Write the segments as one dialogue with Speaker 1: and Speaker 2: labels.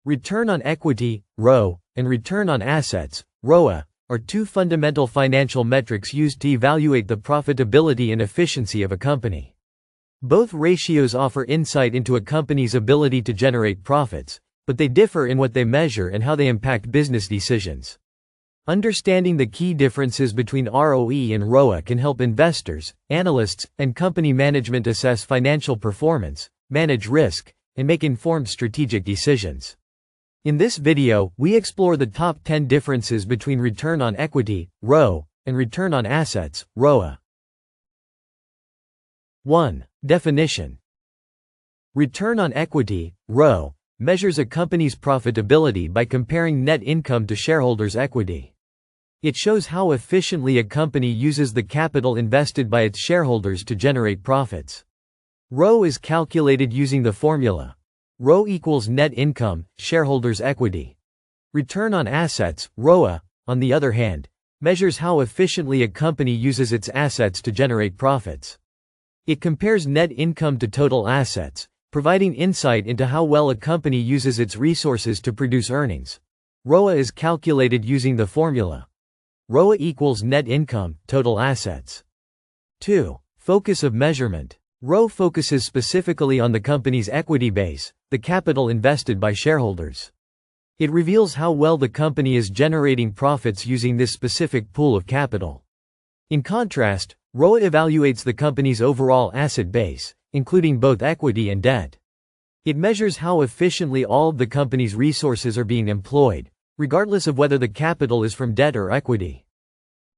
Speaker 1: Return on equity, ROE, and return on assets, ROA, are two fundamental financial metrics used to evaluate the profitability and efficiency of a company. Both ratios offer insight into a company's ability to generate profits, but they differ in what they measure and how they impact business decisions. Understanding the key differences between ROE and ROA can help investors, analysts, and company management assess financial performance, manage risk, and make informed strategic decisions. In this video, we explore the top 10 differences between return on equity, ROE, and return on assets, ROA. 1. Definition. Return on equity, ROE, measures a company's profitability by comparing net income to shareholders' equity. It shows how efficiently a company uses the capital invested by its shareholders to generate profits. ROE is calculated using the formula ROE equals net income, shareholders' equity. Return on assets, ROA, on the other hand, measures how efficiently a company uses its assets to generate profits. It compares net income to total assets, providing insight into how well a company uses its resources to produce earnings. ROA is calculated using the formula ROA equals net income, total assets. 2. Focus of measurement. ROE focuses specifically on the company's equity base, the capital invested by shareholders. It reveals how well the company is generating profits using this specific pool of capital. In contrast, ROA evaluates the company's overall asset base, including both equity and debt. It measures how efficiently all of the company's resources are being employed, regardless of whether the capital is from debt or equity.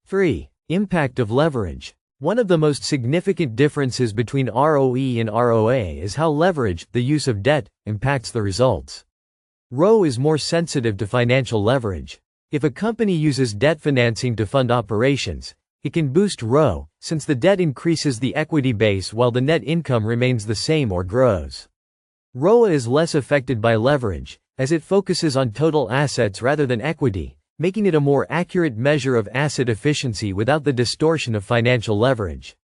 Speaker 1: 3. Impact of leverage. One of the most significant differences between ROE and ROA is how leverage, the use of debt, impacts the results. ROE is more sensitive to financial leverage. If a company uses debt financing to fund operations, it can boost ROE, since the debt increases the equity base while the net income remains the same or grows. ROA is less affected by leverage, as it focuses on total assets rather than equity, making it a more accurate measure of asset efficiency without the distortion of financial leverage.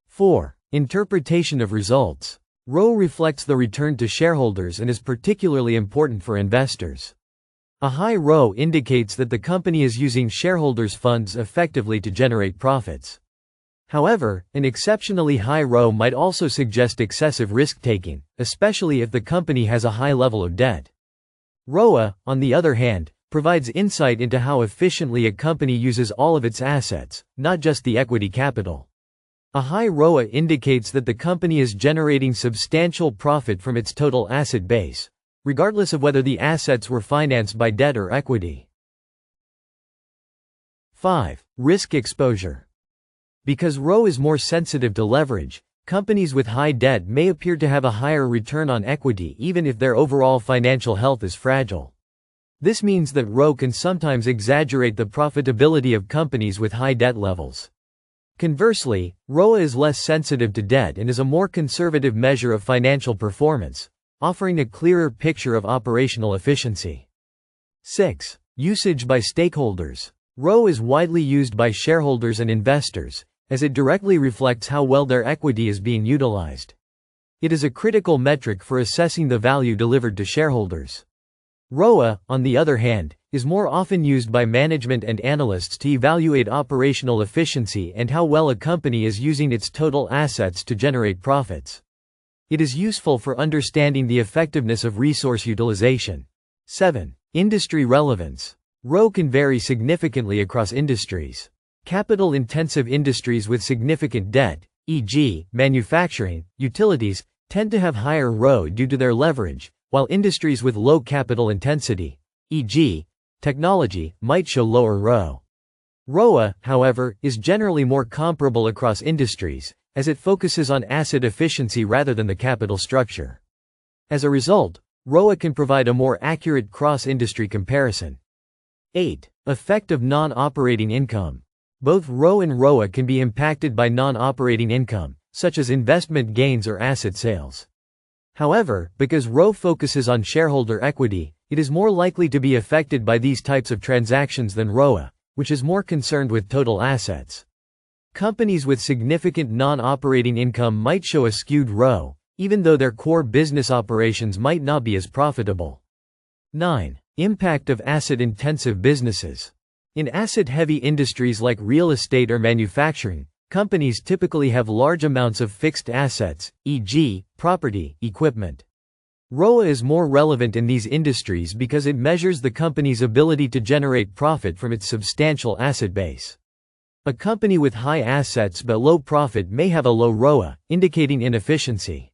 Speaker 1: 4. Interpretation of results. ROE reflects the return to shareholders and is particularly important for investors. A high ROE indicates that the company is using shareholders' funds effectively to generate profits. However, an exceptionally high ROE might also suggest excessive risk-taking, especially if the company has a high level of debt. ROA, on the other hand, provides insight into how efficiently a company uses all of its assets, not just the equity capital. A high ROA indicates that the company is generating substantial profit from its total asset base, regardless of whether the assets were financed by debt or equity. 5. Risk exposure. Because ROE is more sensitive to leverage, companies with high debt may appear to have a higher return on equity even if their overall financial health is fragile. This means that ROE can sometimes exaggerate the profitability of companies with high debt levels. Conversely, ROA is less sensitive to debt and is a more conservative measure of financial performance, offering a clearer picture of operational efficiency. 6. Usage by stakeholders. ROE is widely used by shareholders and investors, as it directly reflects how well their equity is being utilized. It is a critical metric for assessing the value delivered to shareholders. ROA, on the other hand, is more often used by management and analysts to evaluate operational efficiency and how well a company is using its total assets to generate profits. It is useful for understanding the effectiveness of resource utilization. 7. Industry relevance. ROE can vary significantly across industries. Capital-intensive industries with significant debt, e.g., manufacturing, utilities, tend to have higher ROE due to their leverage, while industries with low capital intensity, e.g., technology, might show lower ROE. ROA, however, is generally more comparable across industries, as it focuses on asset efficiency rather than the capital structure. As a result, ROA can provide a more accurate cross-industry comparison. 8. Effect of non-operating income. Both ROE and ROA can be impacted by non-operating income, such as investment gains or asset sales. However, because ROE focuses on shareholder equity, it is more likely to be affected by these types of transactions than ROA, which is more concerned with total assets. Companies with significant non-operating income might show a skewed ROE, even though their core business operations might not be as profitable. 9. Impact of asset-intensive businesses. In asset-heavy industries like real estate or manufacturing, companies typically have large amounts of fixed assets, e.g., property, equipment. ROA is more relevant in these industries because it measures the company's ability to generate profit from its substantial asset base. A company with high assets but low profit may have a low ROA, indicating inefficiency.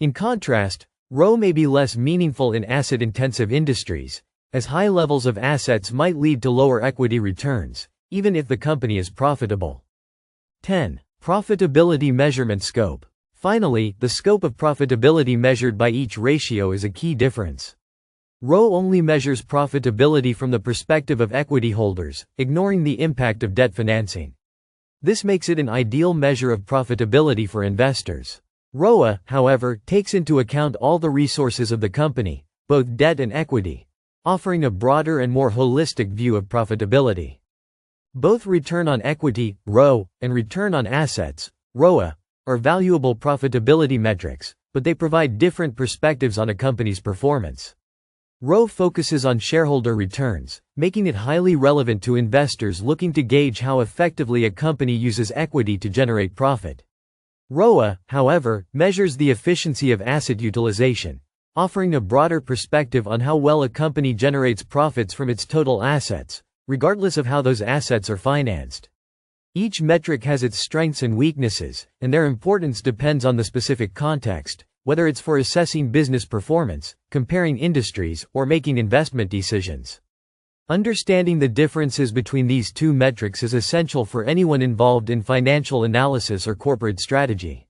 Speaker 1: In contrast, ROA may be less meaningful in asset-intensive industries, as high levels of assets might lead to lower equity returns, even if the company is profitable. 10. Profitability measurement scope. Finally, the scope of profitability measured by each ratio is a key difference. ROA only measures profitability from the perspective of equity holders, ignoring the impact of debt financing. This makes it an ideal measure of profitability for investors. ROA, however, takes into account all the resources of the company, both debt and equity, offering a broader and more holistic view of profitability. Both return on equity, ROE, and return on assets, ROA, are valuable profitability metrics, but they provide different perspectives on a company's performance. ROE focuses on shareholder returns, making it highly relevant to investors looking to gauge how effectively a company uses equity to generate profit. ROA, however, measures the efficiency of asset utilization, offering a broader perspective on how well a company generates profits from its total assets, regardless of how those assets are financed. Each metric has its strengths and weaknesses, and their importance depends on the specific context, whether it's for assessing business performance, comparing industries, or making investment decisions. Understanding the differences between these two metrics is essential for anyone involved in financial analysis or corporate strategy.